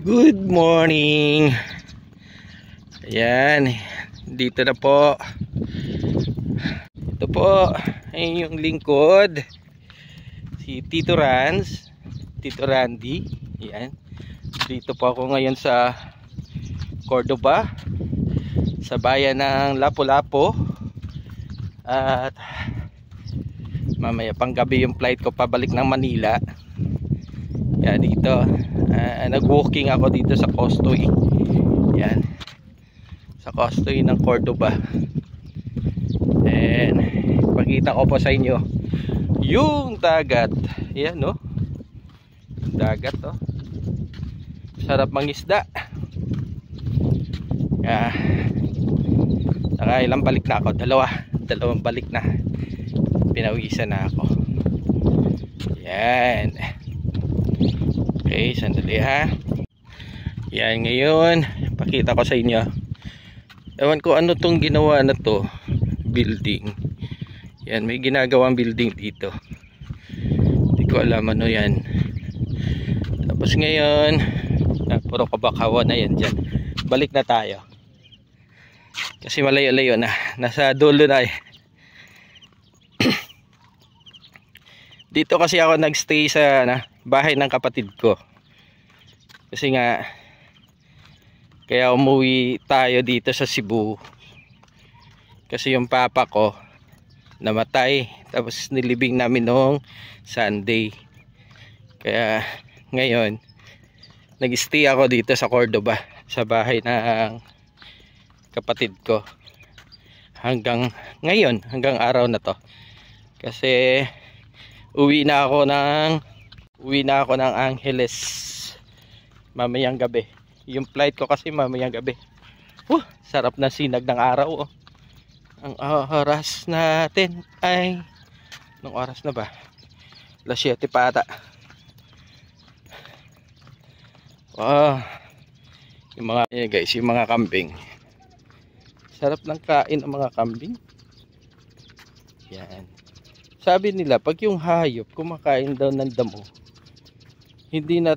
Good morning. Ayan, dito na po. Ito po ay yung lingkod, si Tito Rans, Tito Randy. Ayan, dito po ako ngayon sa Cordoba, sa bayan ng Lapu-Lapu. At mamaya pang gabi yung flight ko pabalik ng Manila. Kaya dito nag-walking ako dito sa Costoy. Yan, sa Costoy ng Cordoba. And pakita ko po sa inyo yung dagat. Yan, no, dagat, oh. Sarap mangisda. Nakailang balik na ako, dalawang balik na. Pinawisan na ako. Yan. Okay, sandali ha. Yan, ngayon pakita ko sa inyo. Ewan ko ano tong ginawa na to, building. Yan, may ginagawang building dito. Hindi ko alam ano yan. Tapos ngayon puro kabakawan na yan dyan. Balik na tayo kasi malayo-layo na, nasa dulo na eh. Dito kasi ako nagstay sa bahay ng kapatid ko. Kasi nga kaya umuwi tayo dito sa Cebu. Kasi yung papa ko namatay, tapos nilibing namin noong Sunday. Kaya ngayon nag-stay ako dito sa Cordoba, sa bahay ng kapatid ko hanggang ngayon, hanggang araw na to. Kasi uwi na ako ng Angeles mamayang gabi. Yung flight ko kasi mamayang gabi. Sarap na sinag ng araw, oh. Ang oras natin ay nung oras na ba? Alas 7 pa ata. Yung mga guys, yung mga kambing. Sarap ng kain ng mga kambing. Yan. Sabi nila pag yung hayop kumakain daw ng damo, hindi na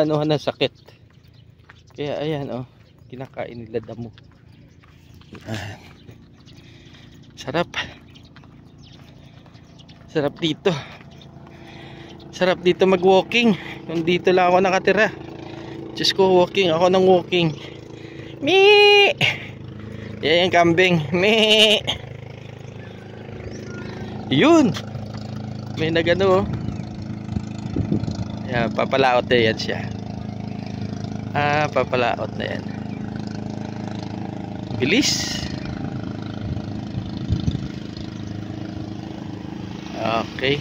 anuhan ng sakit. Kaya ayan, oh, kinakain nila damo. Yan. Sarap. Sarap dito. Sarap dito mag-walking. Kung dito lang ako nakatira. Diyos ko, walking ako ng walking. Mee! Yan yung kambing. Mee! Yun! May nagano, oh. Yan, papalaot na yan siya. Papalaot na yan. Bilis. Okay.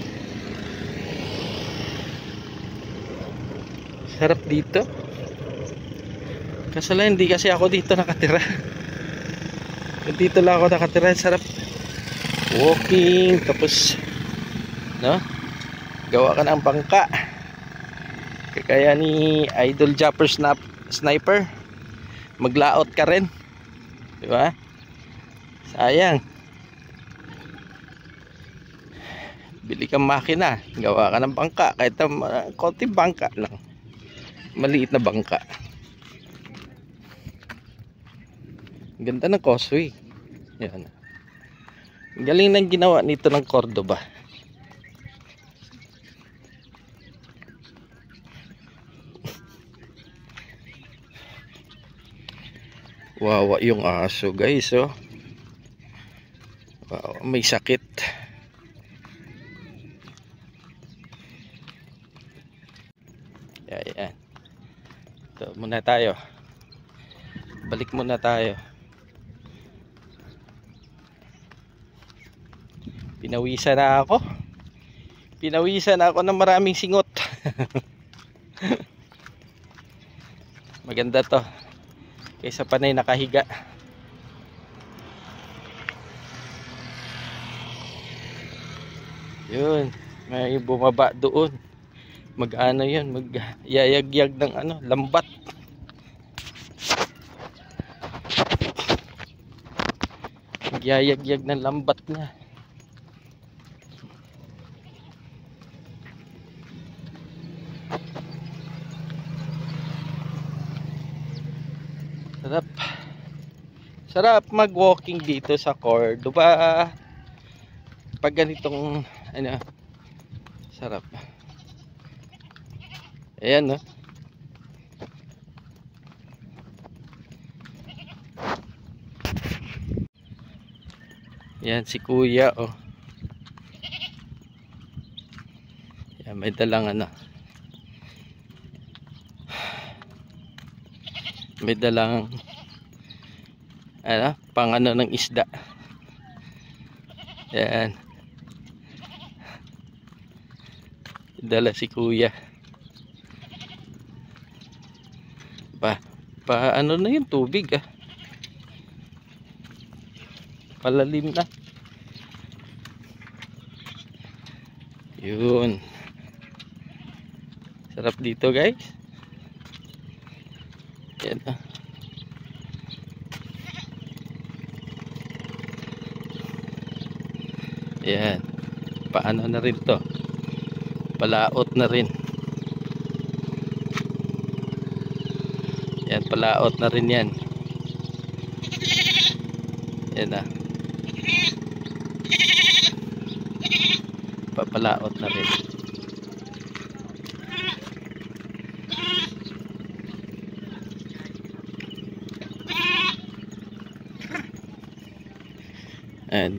Sarap dito. Kasala hindi kasi ako dito nakatira. Dito lang ako nakatira. Sarap walking, tapos no, gawa ka ng bangka kaya ni Idol Japper Sniper, maglaot ka rin, di ba? Sayang, bili kang makina, gawa ka ng bangka, kahit konting bangka lang, maliit na bangka. Ganda ng causeway. Yan, galing nang ginawa nito ng Cordoba. Wawa yung aso, guys, oh. Wow, may sakit. Yan. Ito muna tayo. Balik muna tayo. Pinawisan na ako ng maraming singot. Maganda to kaysa panay nakahiga. Yun, may bumaba doon. Mag-ano yun, mag-yayagyag ng lambat. Mag-yayagyag ng lambat niya. Sarap. Sarap mag-walking dito sa Cordoba. Pag ganitong ano, sarap. Ayan, no. Yan si Kuya, oh. Yan, may dalang ano. May dalang ano, pang ano ng isda. Yan. Dala si Kuya. Pa ano na yung tubig, ah. Palalim na. Yun. Sarap dito, guys. Yan, ah. Yan. Paano na rin to? Palaot na rin. Yan, palaot na rin yan. Yan, ah. Papalaot na rin.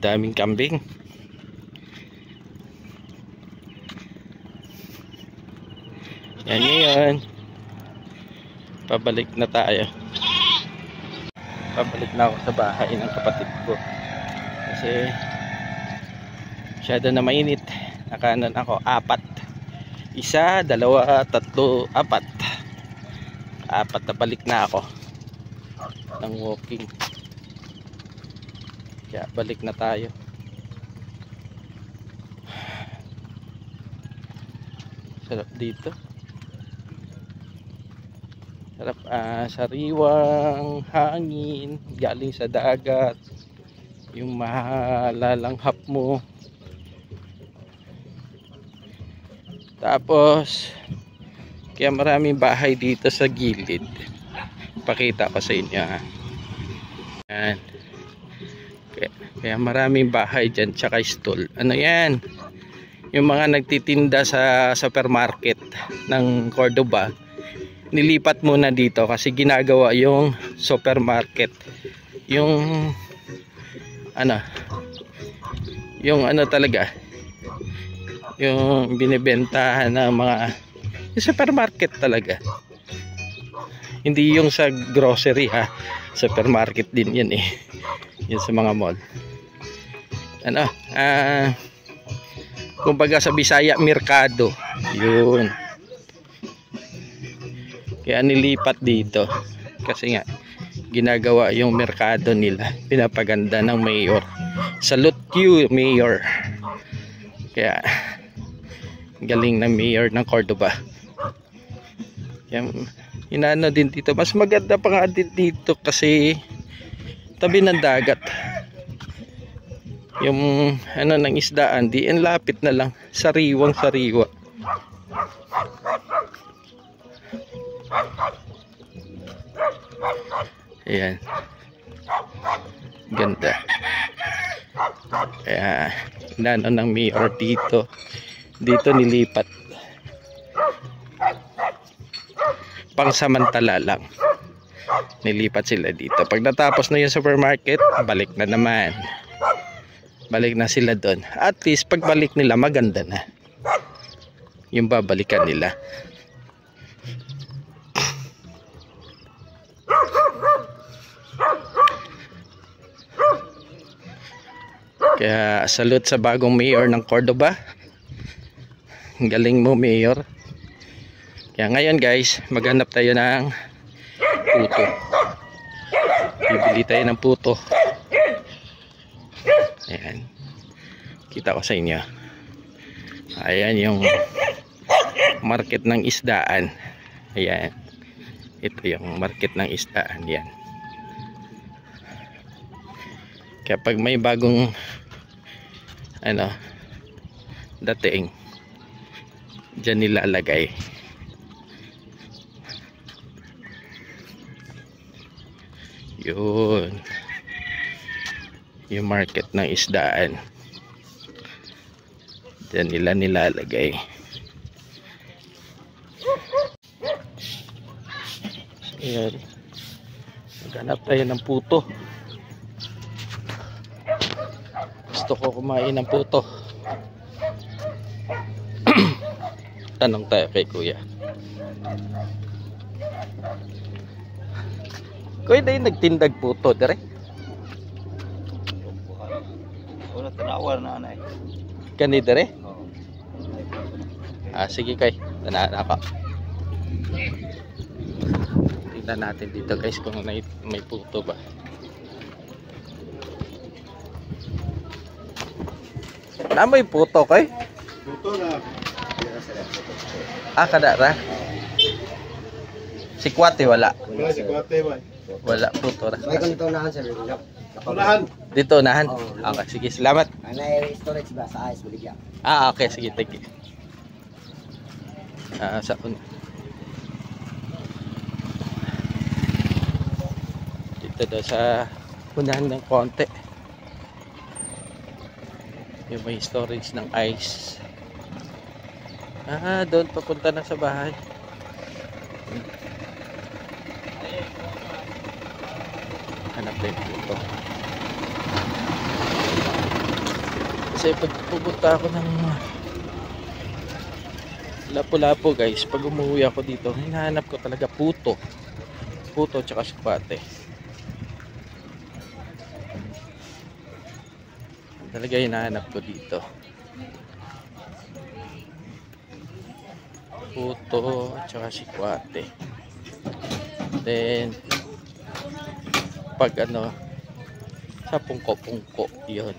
Daming kambing. Yan ngayon. Pabalik na tayo. Pabalik na ako sa bahay ng kapatid ko. Kasi masyado na mainit. Nakanan ako 4. 1, 2, 3, 4. 4 na balik na ako ng walking. Kaya balik na tayo. Sarap dito. Sarap, sariwang hangin galing sa dagat. Yung malalanghap mo. Tapos kaya maraming bahay dito sa gilid. Pakita ko sa inyo, ha. Yan. Kaya maraming bahay dyan, tsaka stall. Ano yan? Yung mga nagtitinda sa supermarket ng Cordoba, nilipat muna dito kasi ginagawa yung supermarket. Yung ano talaga, yung binibentahan ng mga yung supermarket talaga. Hindi yung sa grocery, ha. Supermarket din yan, eh. Yun sa mga mall. Ano, kumbaga sa Bisaya, merkado. Yun. Kaya nilipat dito kasi nga ginagawa yung merkado nila, pinapaganda ng mayor. Salute you, mayor. Kaya galing ng mayor ng Cordoba. Yan, inaano din dito, mas maganda pa nga din dito kasi tabi ng dagat. Yung ano ng isdaan, di en lapit na lang, sariwang sariwa. Ayan, ganda. Kaya inano ng mayor dito nilipat, pangsamantala lang nilipat sila dito. Pag natapos na yung supermarket, balik na naman. Balik na sila doon. At least pagbalik nila maganda na yung babalikan nila. Kaya salute sa bagong mayor ng Cordoba. Galing mo, mayor. Kaya ngayon, guys, maghanap tayo ng puto. Bibili tayo ng puto. Ayan, kita ko sa inyo. Ayan yung market ng isdaan. Ayan, ito yung market ng isdaan. Yan. Kaya pag may bagong dating, dyan nilalagay. Yun. Yung market ng isdaan. Diyan nila nilalagay. So, yan. Maghanap tayo ng puto. Gusto ko kumain ng puto. Tanong tayo kay kuya. Kuya, dahil nagtindag puto, dire? Wala tinawar na anay. Kani dire? Sige kay. Tanaan ako. Tingnan natin dito guys kung may puto ba. Na may puto kay? Puto na. Kada ra. Si Kwate wala. Wala si Kwate ba? Wala puto ra. May ganito nahan sir. Unahan. Dito nahan. Okay, sige, salamat. Anay storage ba sa ayos buligya? Okay, sige, thank you. Sa dito daw sa unahan ng konti. Yung may storage ng ice. Doon papunta na sa bahay. Hanap tayo dito. Kasi pag pupunta ako ng Lapu-Lapu guys, pag umuwi ako dito, hinahanap ko talaga puto. Puto tsaka sipate. Talaga hinahanap ko dito. Puto tsaka sikwate. Then pag sa pungko-pungko yun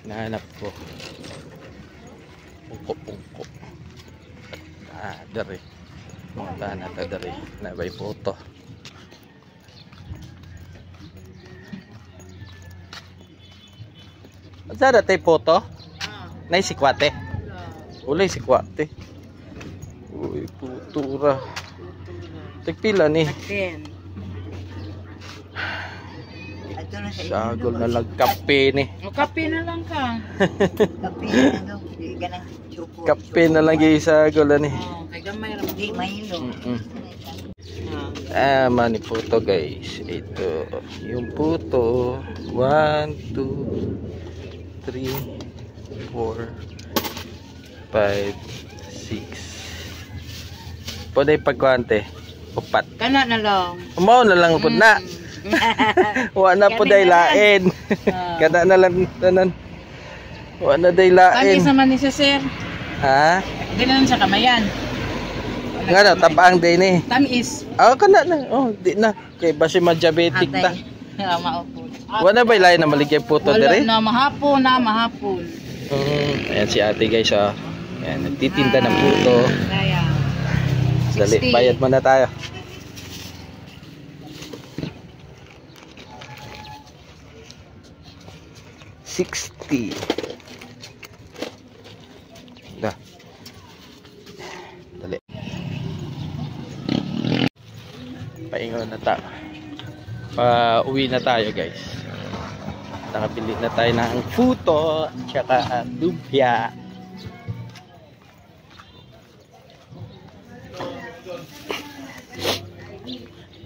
hinahanap ko. Pungko-pungko. Dari punta na ta dari na bay puto. Ada tay puto? Nay sikwate. Ulay sikwate. Uy, putura. Tagpila ni. Sagol na lang kape ni. Kape na lang ka. Kape na lang yung sagol ni. Kay gamay ra di mahilo. Mani puto guys. Ito yung puto. 1, 2, 3, 4, 5, 6. Pwede pagkuhante. Upat. Kana na lang. Umaw na lang upod na. Wala na po day lain. Kada na lang tanan. Wala na day lain. Tamis naman ni sir. Ha? Di na lang sa kamayan. Nga na, tapaang day ni. Tamis. Kana na. Di na. Kay basi ma-diabetic ta. Maupo. Wala ba lain na maligay puto dire? Na mahapon na mahapon. Ayan si ate guys. Ayan, nagtitinda ng puto. Kaya. Dali, 60. bayad muna tayo. $60. Dah. Dali. Paingon na tayo. Uwi na tayo guys. Nakabili na tayo ng puto tsaka lumpia.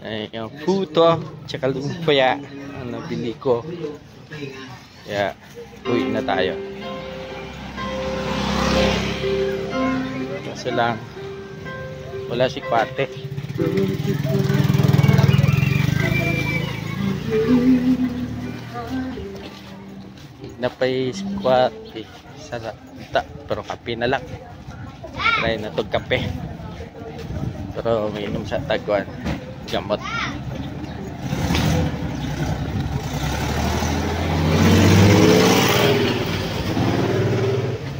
Ay, yung puto tsaka lumpia ang nabili ko. Kaya uwi na tayo. Kasi lang wala si Kwate. Napay si Kwate sa pero kape na lang. Try na tog kape. Pero may inom sa tagwan. Gamot.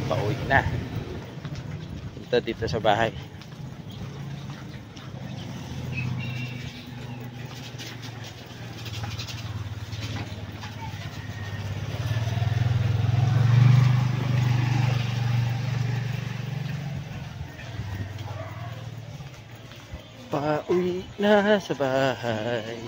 Pauwi na. Punta dito sa bahay. Pauwi na sa bahay.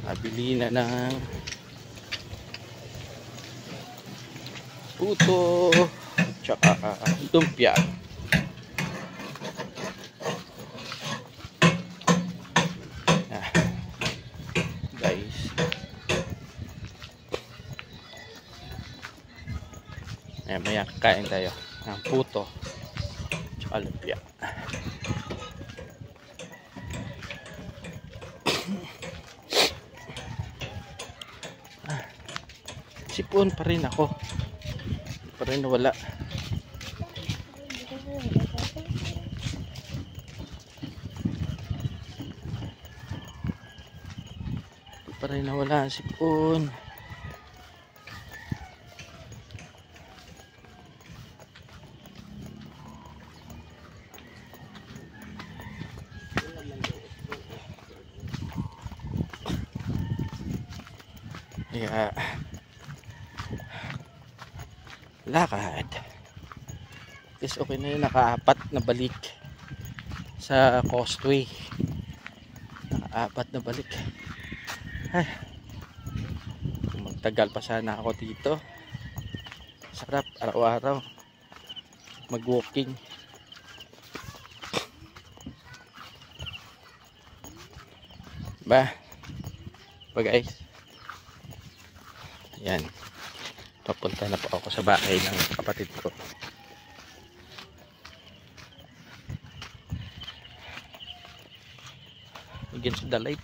Nabili na ng puto tsaka lumpia. Guys, maya kakain tayo ng puto tsaka lumpia. Sipon pa rin ako. Pa rin wala. Pa rin nawala ang sipon. Yeah. Lakad is okay na yun. Nakaapat na balik sa Causeway. Nakaapat na balik. Ay, magtagal pa sana ako dito. Sarap araw-araw mag-walking. Ba guys, yan, papunta na po ako sa bahay ng kapatid ko. Against the light.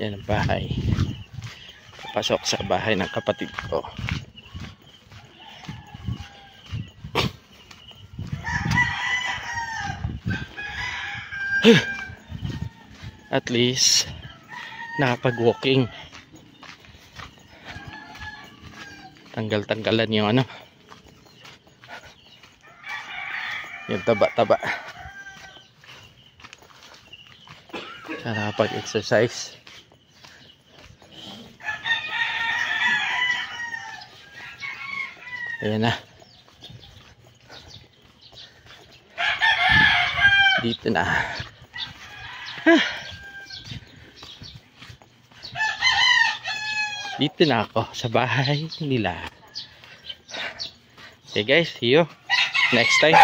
Yan ang bahay. Papasok sa bahay ng kapatid ko. At least nakapag-walking. Tanggal-tanggalan yung ano, yung taba-taba. Sana nakapag-exercise. Ayan na. Dito na. Dito na ako sa bahay nila. Okay guys, see you next time.